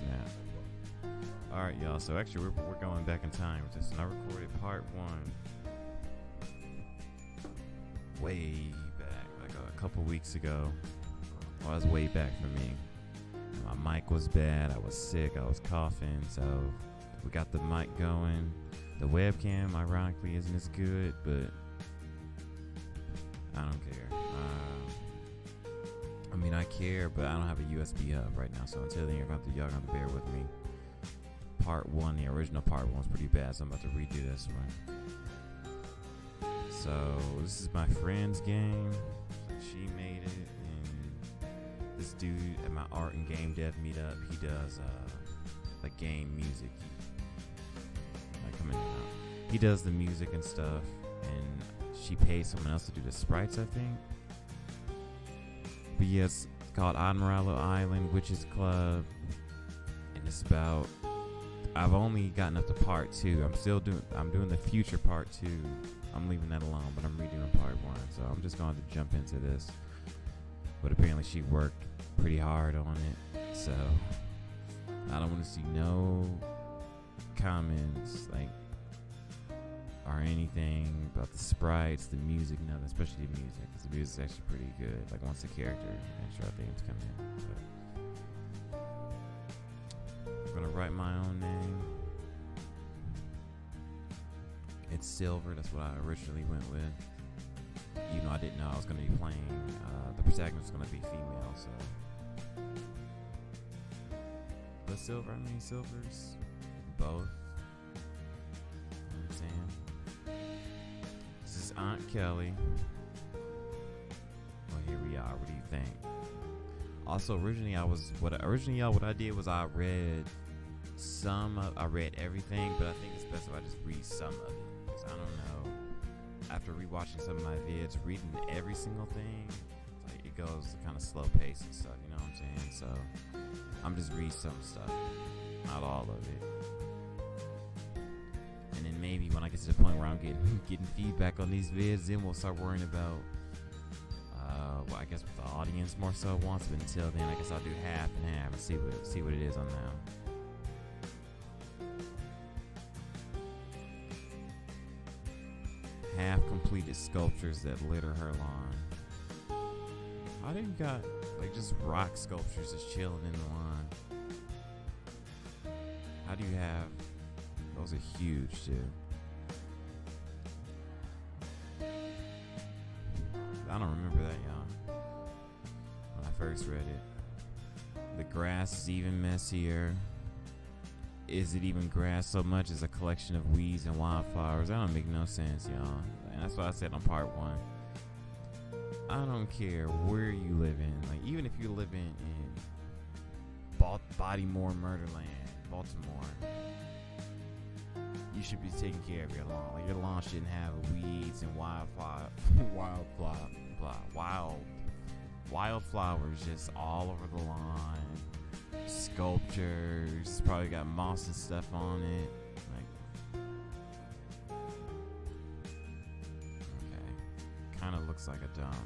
snap. Alright, y'all, so actually we're going back in time with this, and I recorded part 1 way back, like a couple weeks ago. Well, it was way back for me. My mic was bad, I was sick, I was coughing, so we got the mic going. The webcam, ironically, isn't as good, but I don't care. I mean, I care, but I don't have a USB hub right now, so until then, y'all gonna have to bear with me. Part 1, the original part 1 was pretty bad, so I'm about to redo this one. So, this is my friend's game. She made it, and this dude at my art and game dev meetup, he does, like game music. He does the music and stuff, and she pays someone else to do the sprites, I think. But yeah, it's called Admiralo Island Witches Club, and it's about, I've only gotten up to part 2. I'm doing the future part 2. I'm leaving that alone, but I'm redoing part 1, so I'm just going to jump into this. But apparently she worked pretty hard on it, so I don't want to see no comments like or anything about the sprites, the music, nothing, especially the music, because the music's actually pretty good, like once the character extra themes come in. But I'm gonna write my own name. It's Silver, that's what I originally went with, even though I didn't know I was gonna be playing, the protagonist was gonna be female, so. But Silver, I mean Silver's both. This is Aunt Kelly. Well, here we are. What do you think? Also, originally what I did was I read everything, but I think it's best if I just read some of it, because I don't know. After rewatching some of my vids, reading every single thing, like it goes kind of slow pace and stuff. You know what I'm saying? So I'm just read some stuff, not all of it. And then maybe when I get to the point where I'm getting feedback on these vids, then we'll start worrying about, I guess what the audience more so wants. But until then, I guess I'll do half and half and see what it is on now. Half completed sculptures that litter her lawn. How do you got like just rock sculptures just chilling in the lawn? How do you have? Those are huge, too. I don't remember that, y'all. When I first read it. The grass is even messier. Is it even grass so much as a collection of weeds and wildflowers? That don't make no sense, y'all. And that's what I said on part 1. I don't care where you live in. Like, even if you're living in Bodymore, Murderland, Baltimore, you should be taking care of your lawn. Like, your lawn shouldn't have weeds and wildflowers just all over the lawn. Sculptures, probably got moss and stuff on it. Like, okay, kind of looks like a dump.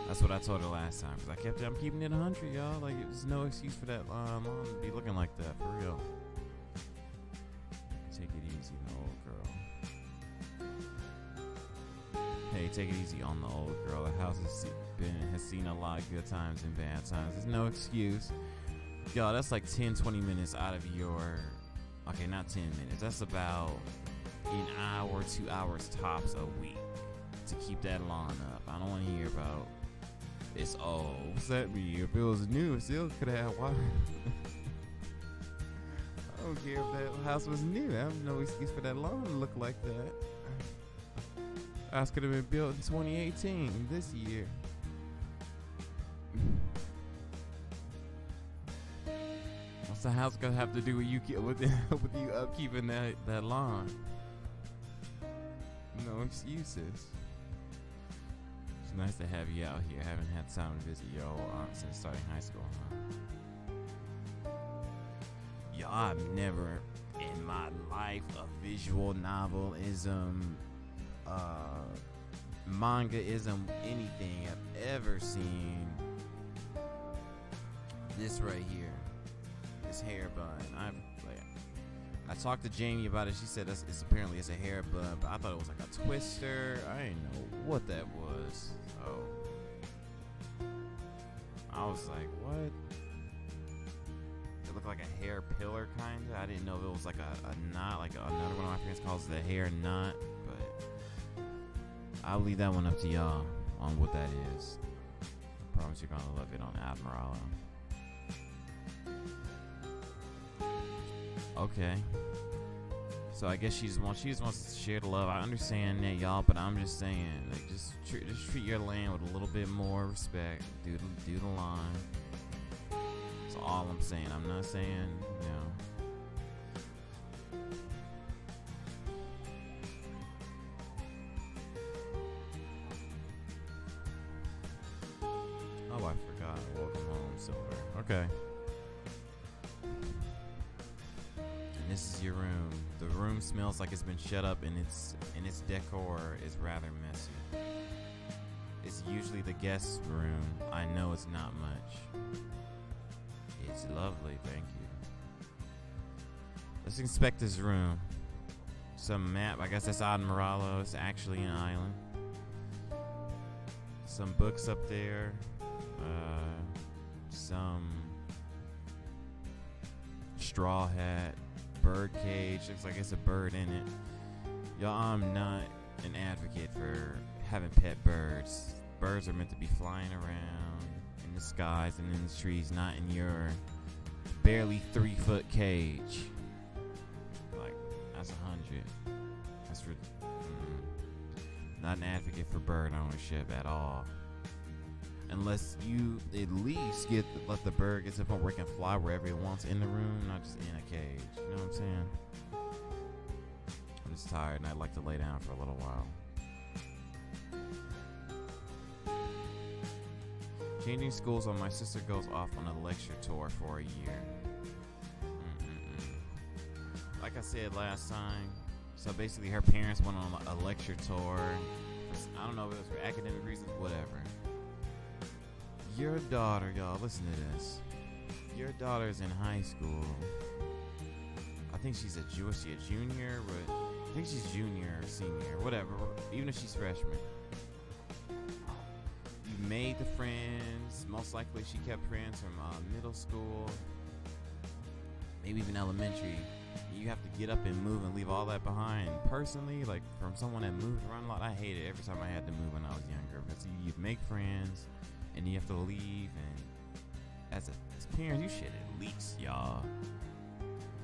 That's what I told her last time, because I'm keeping it 100, y'all. Like, there's no excuse for that lawn to be looking like that, for real. Take it easy, the old girl. Hey, take it easy on the old girl. The house has seen a lot of good times and bad times. There's no excuse. Y'all, that's like 10-20 minutes out of your... Okay, not 10 minutes. That's about an hour, 2 hours tops a week to keep that lawn up. I don't want to hear about it's old. What's that mean? If it was new, it still could have had water. I don't care if that house was new. I have no excuse for that lawn to look like that. House could have been built in 2018, this year. What's the house gonna have to do with you upkeeping that lawn? No excuses. It's nice to have you out here. Haven't had time to visit your old aunt since starting high school, huh? Yo, I've never in my life a visual novelism, manga-ism, anything I've ever seen This right here. This hair bun. I talked to Jamie about it. She said it's apparently a hair bun, but I thought it was like a twister. I didn't know what that was. Oh. I was like, what? It looked like a hair pillar kind of. I didn't know if it was like a knot, like another one of my friends calls it a hair knot, but I'll leave that one up to y'all on what that is. I promise you're gonna love it on Admiralo. Okay. So I guess she just wants to share the love. I understand that, y'all, but I'm just saying, like, just treat your land with a little bit more respect. Do the line. That's all I'm saying. I'm not saying, you know. Oh, I forgot. Welcome home, Silver. Okay. This is your room. The room smells like it's been shut up, and its decor is rather messy. It's usually the guest room. I know it's not much. It's lovely, thank you. Let's inspect this room. Some map. I guess that's Admiralo. It's actually an island. Some books up there. Some straw hat. Bird cage. Looks like it's a bird in it. Y'all, I'm not an advocate for having pet birds. Birds are meant to be flying around in the skies and in the trees, not in your barely 3-foot cage. Like, that's 100. That's not an advocate for bird ownership at all. Unless you at least let the bird get to the point where it can fly wherever it wants in the room, not just in a cage. You know what I'm saying? I'm just tired and I'd like to lay down for a little while. Changing schools while my sister goes off on a lecture tour for a year. Like I said last time, so basically her parents went on a lecture tour. I don't know if it was for academic reasons, whatever. Your daughter, y'all, listen to this. Your daughter's in high school. I think she's a junior, but I think she's junior or senior, whatever. Even if she's freshman. You made the friends. Most likely she kept friends from middle school. Maybe even elementary. You have to get up and move and leave all that behind. Personally, like from someone that moved around a lot, I hate it every time I had to move when I was younger. Because you make friends. And you have to leave, and as parents, you should at least, y'all,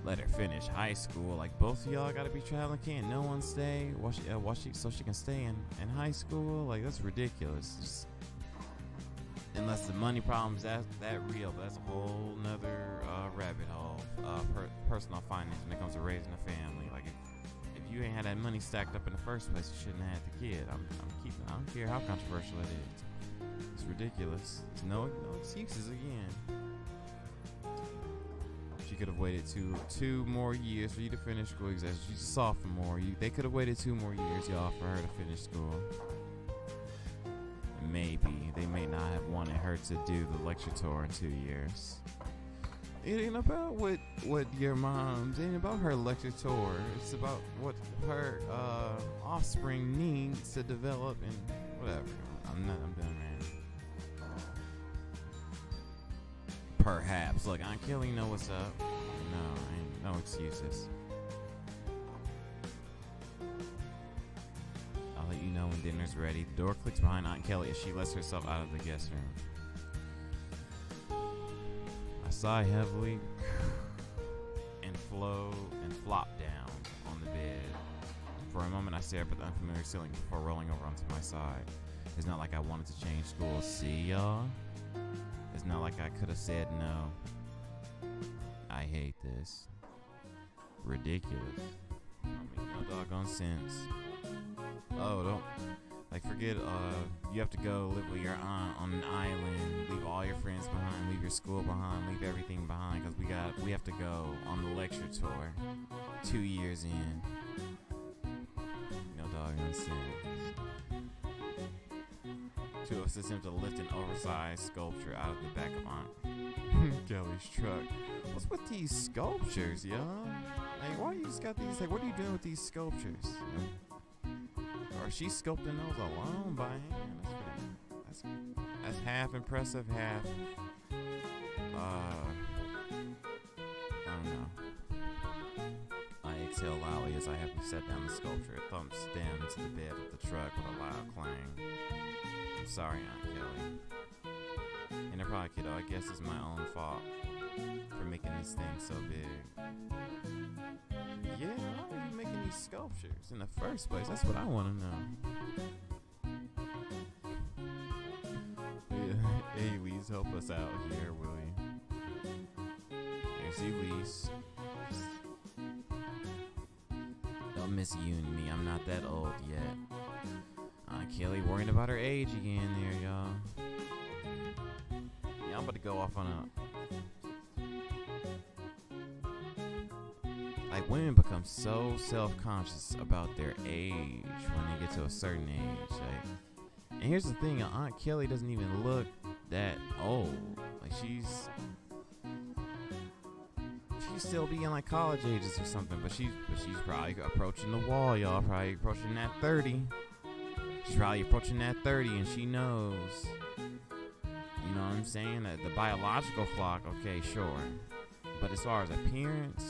let her finish high school. Like, both of y'all gotta be traveling. Can't no one stay so she can stay in high school? Like, that's ridiculous. Just, unless the money problem's that real, but that's a whole nother rabbit hole. Personal finance when it comes to raising a family. Like, if you ain't had that money stacked up in the first place, you shouldn't have had the kid. I don't care how controversial it is. It's ridiculous. There's no excuses again. She could have waited two more years for you to finish school. Exactly. She's a sophomore. They could have waited 2 more years, y'all, for her to finish school. Maybe they may not have wanted her to do the lecture tour in 2 years. It ain't about what your mom's. It ain't about her lecture tour. It's about what her offspring needs to develop and whatever. I'm done, man. Perhaps. Look, Aunt Kelly, you know what's up. No, ain't no excuses. I'll let you know when dinner's ready. The door clicks behind Aunt Kelly as she lets herself out of the guest room. I sigh heavily and flop down on the bed. For a moment, I stare up at the unfamiliar ceiling before rolling over onto my side. It's not like I wanted to change schools. See, y'all? It's not like I could have said no. I hate this. Ridiculous. I mean, no doggone sense. Oh, don't. Like, forget, you have to go live with your aunt on an island, leave all your friends behind, leave your school behind, leave everything behind, because we have to go on the lecture tour 2 years in. No doggone sense. 2 of us attempt to lift an oversized sculpture out of the back of Aunt. Kelly's truck. What's with these sculptures, yo? Like, why you just got these? Like, what are you doing with these sculptures? Or is she sculpting those alone by hand? That's half impressive, half. I don't know. I exhale loudly as I have to set down the sculpture. It thumps down into the bed of the truck with a loud clang. I'm sorry, Aunt Kelly. And I probably kiddo, I guess it's my own fault for making this thing so big. Yeah, why are you making these sculptures in the first place? That's what I want to know. Yeah. Hey, Elise, help us out here, will you? There's Elise. Don't miss you and me. I'm not that old yet. Aunt Kelly worrying about her age again there, y'all. Yeah, I'm about to go off on a... Like, women become so self-conscious about their age when they get to a certain age. Like, and here's the thing, Aunt Kelly doesn't even look that old. Like, she's still be in like college ages or something, but she's probably approaching the wall, y'all. Probably approaching that 30. She's probably approaching that 30, and she knows. You know what I'm saying? That the biological clock, okay, sure. But as far as appearance,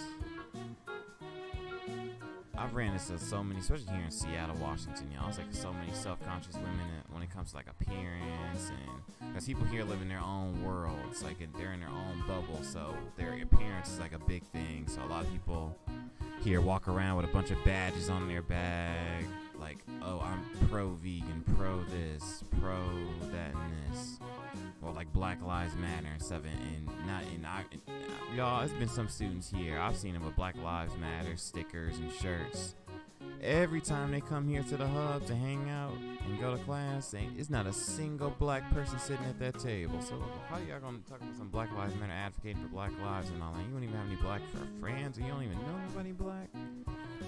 I've ran into so many, especially here in Seattle, Washington, y'all. It's like so many self-conscious women when it comes to like appearance, and because people here live in their own worlds, like they're in their own bubble, so their appearance is like a big thing. So a lot of people here walk around with a bunch of badges on their bag, like, oh, I'm pro-vegan, pro-this, pro-that, and this. Or like Black Lives Matter and stuff, y'all, it's been some students here. I've seen them with Black Lives Matter stickers and shirts. Every time they come here to the hub to hang out and go to class, it's not a single black person sitting at that table. So how y'all gonna talk about some Black Lives Matter advocating for Black lives and all that? You don't even have any black friends, or you don't even know anybody black.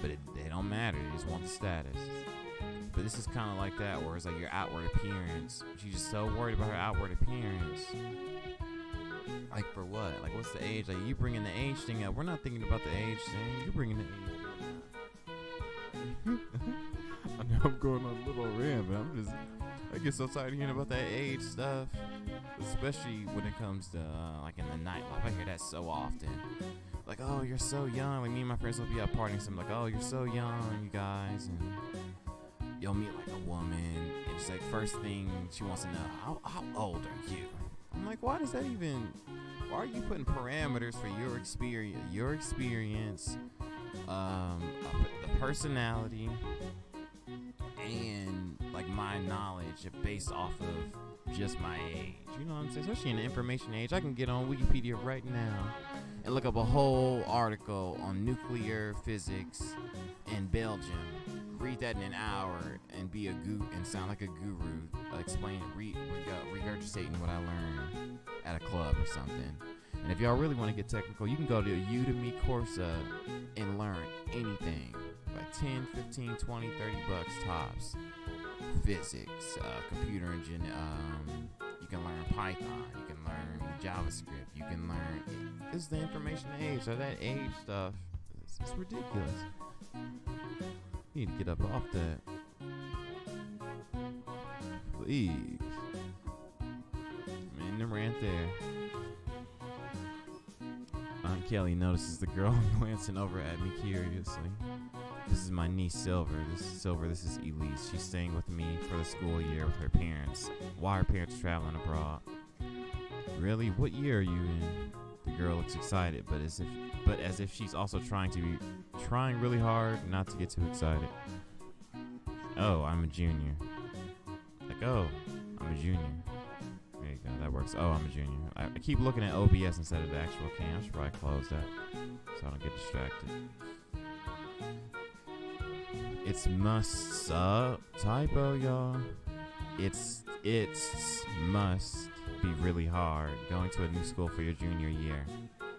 But they don't matter. They just want the status. But this is kind of like that, where it's like your outward appearance. She's just so worried about her outward appearance. Like, for what? Like, what's the age? Like, you bringing the age thing up. We're not thinking about the age thing. You're bringing the age thing up. I know I'm going on a little rant, but I get so tired of hearing about that age stuff. Especially when it comes to, like, in the nightlife. I hear that so often. Like, oh, you're so young. Like, me and my friends will be out partying. So I'm like, oh, you're so young, you guys. And you'll meet like a woman, and it's like first thing she wants to know, how old are you? I'm like, why are you putting parameters for your experience, the personality, and like my knowledge based off of just my age? You know what I'm saying? Especially in the information age, I can get on Wikipedia right now and look up a whole article on nuclear physics in Belgium. Read that in an hour and be and sound like a guru, regurgitating what I learned at a club or something. And if y'all really want to get technical, you can go to a Udemy course and learn anything, like 10, 15, 20, 30 bucks tops. Physics, computer engine, you can learn Python, you can learn JavaScript, you can learn, this is the information age, so that age stuff, it's ridiculous. You need to get up off that. Please. Man, the rant there. Aunt Kelly notices the girl glancing over at me curiously. This is my niece Silver. This is Elise. She's staying with me for the school year with her parents. While her parents are traveling abroad. Really? What year are you in? The girl looks excited, but as if she's also trying really hard not to get too excited. Oh, I'm a junior. Like, oh, I'm a junior. There you go, that works. Oh, I'm a junior. I keep looking at OBS instead of the actual cam. I should probably close that so I don't get distracted. It's must typo, y'all. It's must be really hard going to a new school for your junior year,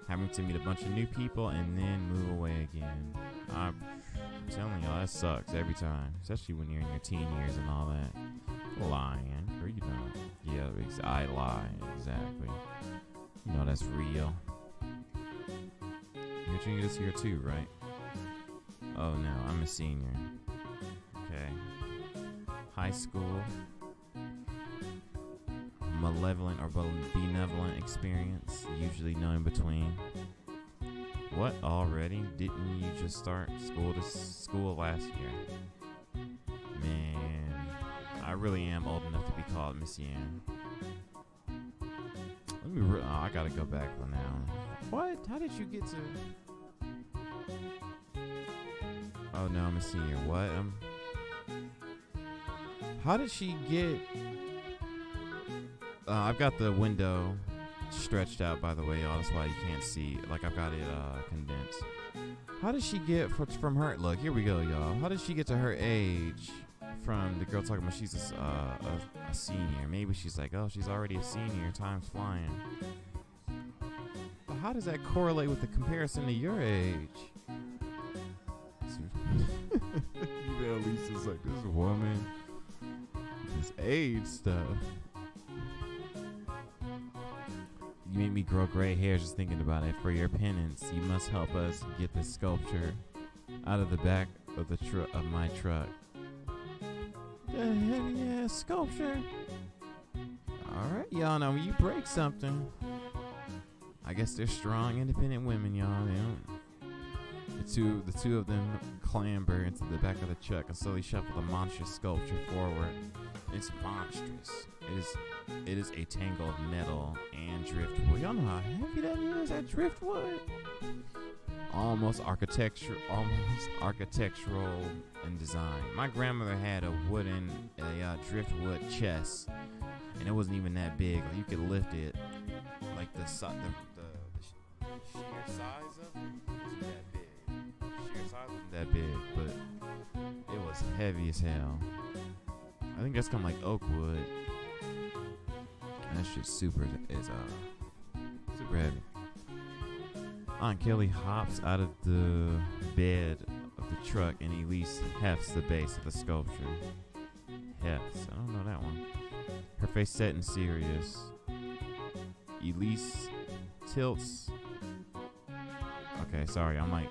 having to meet a bunch of new people and then move away again. I'm telling y'all, that sucks every time, especially when you're in your teen years and all that. Lying, or you don't. Yeah, I lie, exactly. You know that's real. Your junior this year too, right? Oh no, I'm a senior. Okay. High school. Malevolent or benevolent experience. Usually no in between. What, already? Didn't you just start school last year? Man, I really am old enough to be called Miss Yan. I gotta go back for now. What? How did you get to? Oh no, I'm a senior. What? How did she get? I've got the window stretched out, by the way, y'all. That's why you can't see. Like, I've got it condensed. How did she get from her? Look, here we go, y'all. How did she get to her age from the girl talking about she's a senior? Maybe she's like, oh, she's already a senior. Time's flying. But how does that correlate with the comparison to your age? You know, Elise is like, this woman, this age stuff. You made me grow gray hairs just thinking about it. For your penance, you must help us get the sculpture out of the back of the of my truck. The heavy ass sculpture. Alright, y'all know when you break something. I guess they're strong, independent women, y'all. They don't. The two of them clamber into the back of the truck and slowly shuffle the monstrous sculpture forward. It's monstrous. It is a tangle of metal and driftwood. Y'all know how heavy that is, that driftwood? Almost architectural in design. My grandmother had a driftwood chest, and it wasn't even that big. Like, you could lift it. Like the sheer size of it wasn't that big. The sheer size wasn't that big, but it was heavy as hell. I think that's kind of like oak wood. That shit's super heavy. Aunt Kelly hops out of the bed of the truck and Elise hefts the base of the sculpture. Hefts, I don't know that one. Her face set and serious. Elise tilts. Okay, sorry, I'm like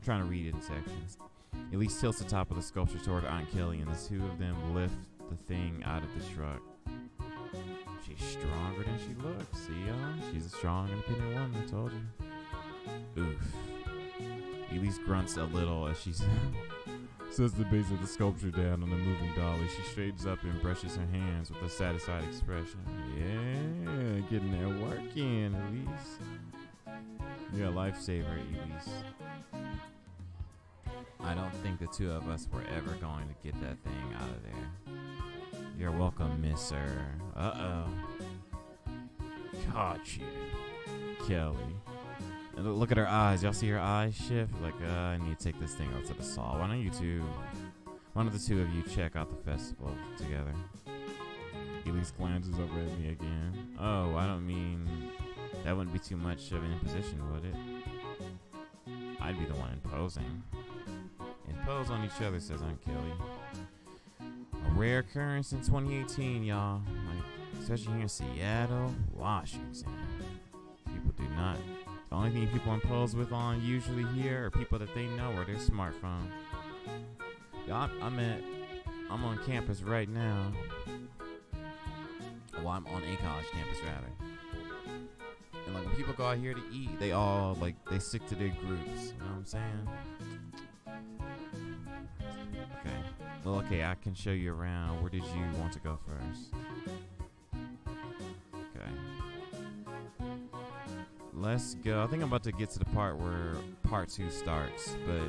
trying to read it in sections. Elise tilts the top of the sculpture toward Aunt Kelly, and the two of them lift the thing out of the truck. She's stronger than she looks. See, y'all? She's a strong, independent woman, I told you. Oof. Elise grunts a little as she sets the base of the sculpture down on the moving dolly. She straightens up and brushes her hands with a satisfied expression. Yeah, getting that work in, Elise. You're a lifesaver, Elise. I don't think the two of us were ever going to get that thing out of there. You're welcome, Miss Sir. Uh-oh. Caught you, Kelly. And look at her eyes. Y'all see her eyes shift? Like, I need to take this thing out to the saw. Why don't one of the two of you check out the festival together? Elise glances over at me again. Oh, I don't mean, that wouldn't be too much of an imposition, would it? I'd be the one imposing. Impose on each other, says Aunt Kelly. A rare occurrence in 2018, y'all. Like, especially here in Seattle, Washington. People do not. The only thing people impose with on usually here are people that they know or their smartphone. Y'all, I'm on campus right now. Well, I'm on a college campus rather. And like when people go out here to eat, they all they stick to their groups. You know what I'm saying? Okay. Well, okay, I can show you around. Where did you want to go first? Okay. Let's go. I think I'm about to get to the part where part 2 starts, but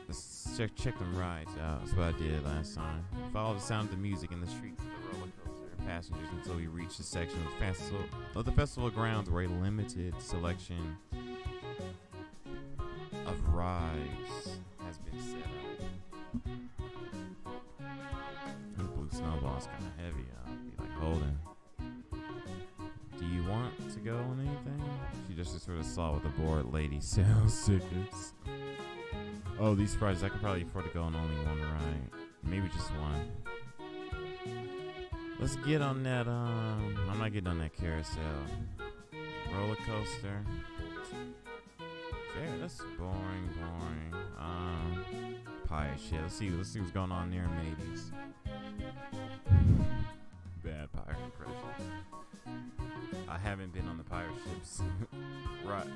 let's check them rides out. That's what I did last time. Follow the sound of the music in the streets of the roller coaster and passengers until we reach the section of the festival grounds where a limited selection of rides has been set up. The blue snowball's kind of heavy. I'll be like holding. Do you want to go on anything? She just sort of saw with the bored lady sales tickets. Oh, these prices, I could probably afford to go on only one ride. Maybe just one. Let's get on that. I'm not getting on that carousel. Roller coaster. Yeah, that's boring. Pirate shit. Let's see what's going on there, mateys. Bad pirate impression. I haven't been on the pirate ships.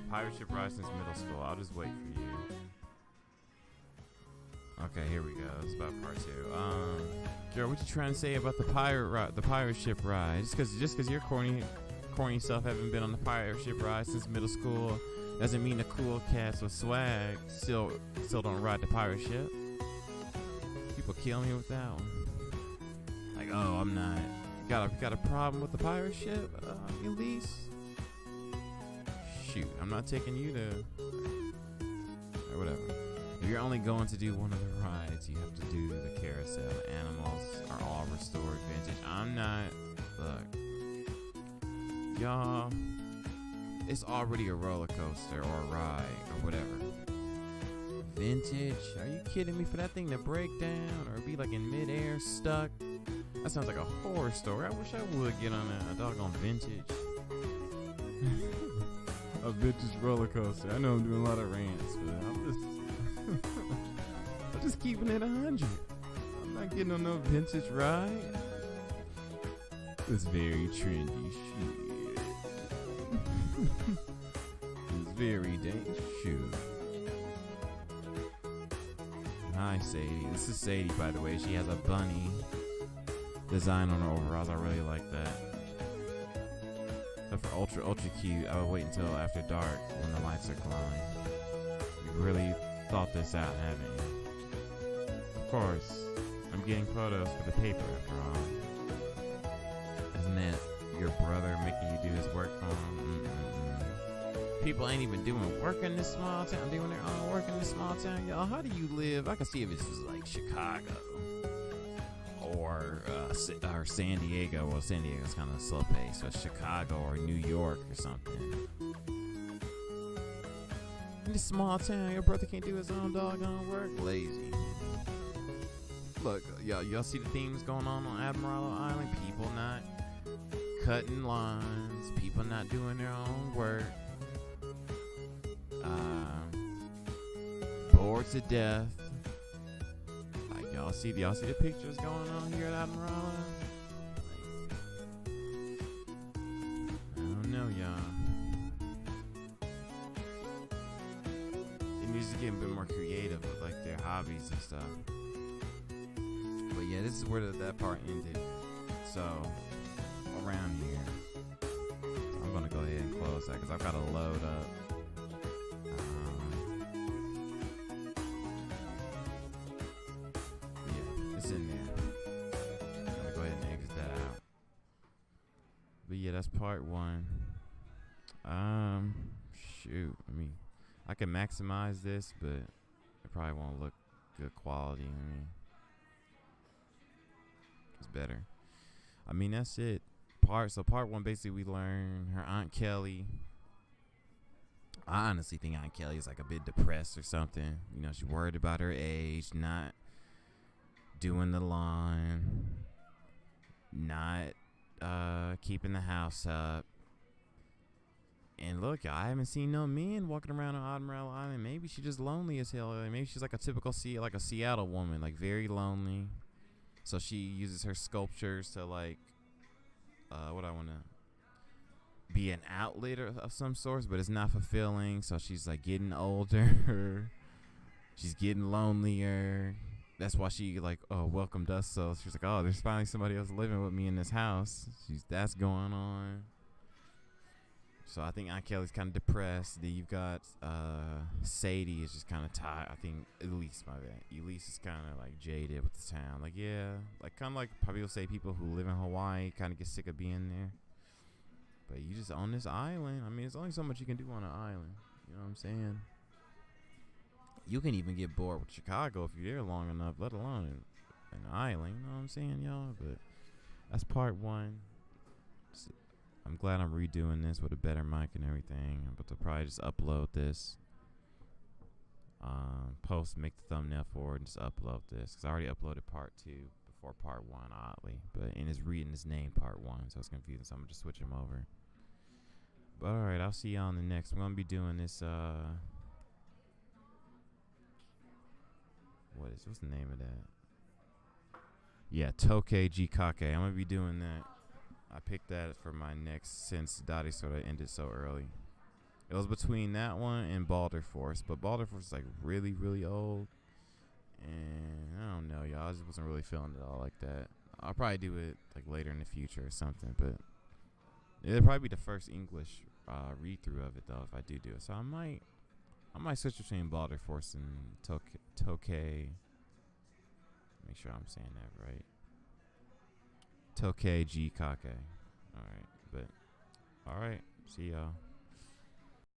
Pirate ship ride since middle school. I'll just wait for you. Okay, here we go. It's about part 2. Girl, what you trying to say about the pirate ship ride? Just cause your corny self haven't been on the pirate ship ride since middle school doesn't mean the cool cats with swag still don't ride the pirate ship. People kill me with that one. Like, oh, I'm not. Got a problem with the pirate ship, Elise? Shoot, I'm not taking you to. Or whatever. If you're only going to do one of the rides, you have to do the carousel. Animals are all restored vintage. I'm not. Look, y'all. It's already a roller coaster or a ride or whatever. Vintage? Are you kidding me? For that thing to break down or be like in midair stuck? That sounds like a horror story. I wish I would get on a doggone vintage. A vintage roller coaster. I know I'm doing a lot of rants, but I'm just keeping it 100. I'm not getting on no vintage ride. It's very trendy shit. It's very dangerous shit. Hi, Sadie. This is Sadie, by the way. She has a bunny design on her overalls. I really like that. But for ultra cute, I would wait until after dark when the lights are glowing. You really thought this out, haven't you? Of course, I'm getting photos for the paper after all. Isn't that your brother making you do his work for him? People ain't even doing work in this small town, doing their own work in this small town. Y'all, how do you live? I can see if this was like Chicago or San Diego. Well, San Diego's kind of slow pace, so Chicago or New York or something. In this small town, your brother can't do his own doggone work. Lazy. Look, y'all see the themes going on Admiralo Island? People not cutting lines. People not doing their own work. Bored to death. Like y'all see the pictures going on here at Admiralo? I don't know, y'all. It needs to get a bit more creative with like their hobbies and stuff. But yeah, this is where that part ended. So around here, I'm gonna go ahead and close that because I've got to load up. In there. I'm gonna go ahead and exit that out. But yeah, that's part 1. Shoot. I can maximize this, but it probably won't look good quality. It's better. That's it. Part 1, basically we learn her Aunt Kelly. I honestly think Aunt Kelly is like a bit depressed or something. She's worried about her age, not doing the lawn, not keeping the house up. And look, I haven't seen no men walking around on Admiralo Island. Maybe she's just lonely as hell. Maybe she's like a typical like a Seattle woman, like very lonely. So she uses her sculptures to like be an outlet of some sort, but it's not fulfilling. So she's like getting older. She's getting lonelier. That's why she welcomed us. So she's like, oh, there's finally somebody else living with me in this house. That's going on. So I think Aunt Kelly's kind of depressed. Then you've got Sadie is just kind of tired. I think Elise, my bad. Elise is kind of like jaded with the town. Like, yeah, like kind of like probably will say people who live in Hawaii kind of get sick of being there. But you just on this island. There's only so much you can do on an island. You know what I'm saying? You can even get bored with Chicago if you're there long enough, let alone an island. You know what I'm saying, y'all? But that's part 1. I'm glad I'm redoing this with a better mic and everything. I'm about to probably just upload this. Make the thumbnail for it and just upload this. Because I already uploaded part 2 for part 1, oddly. But and it's reading his name part 1, so it's confusing. So I'm going to just switch him over. But alright, I'll see y'all on the next. We're going to be doing this, what's the name of that? Yeah, Tokei Jikake. I'm going to be doing that. I picked that for my next since Dottie sort of ended so early. It was between that one and Baldur Force, but Baldur Force is like really, really old. And I don't know, y'all. I just wasn't really feeling it all like that. I'll probably do it like later in the future or something, but it'll probably be the first English read through of it though if I do it. So I might switch between Baldur Force and Tokei. Make sure I'm saying that right. Tokei Jikake. Alright, but alright, see y'all.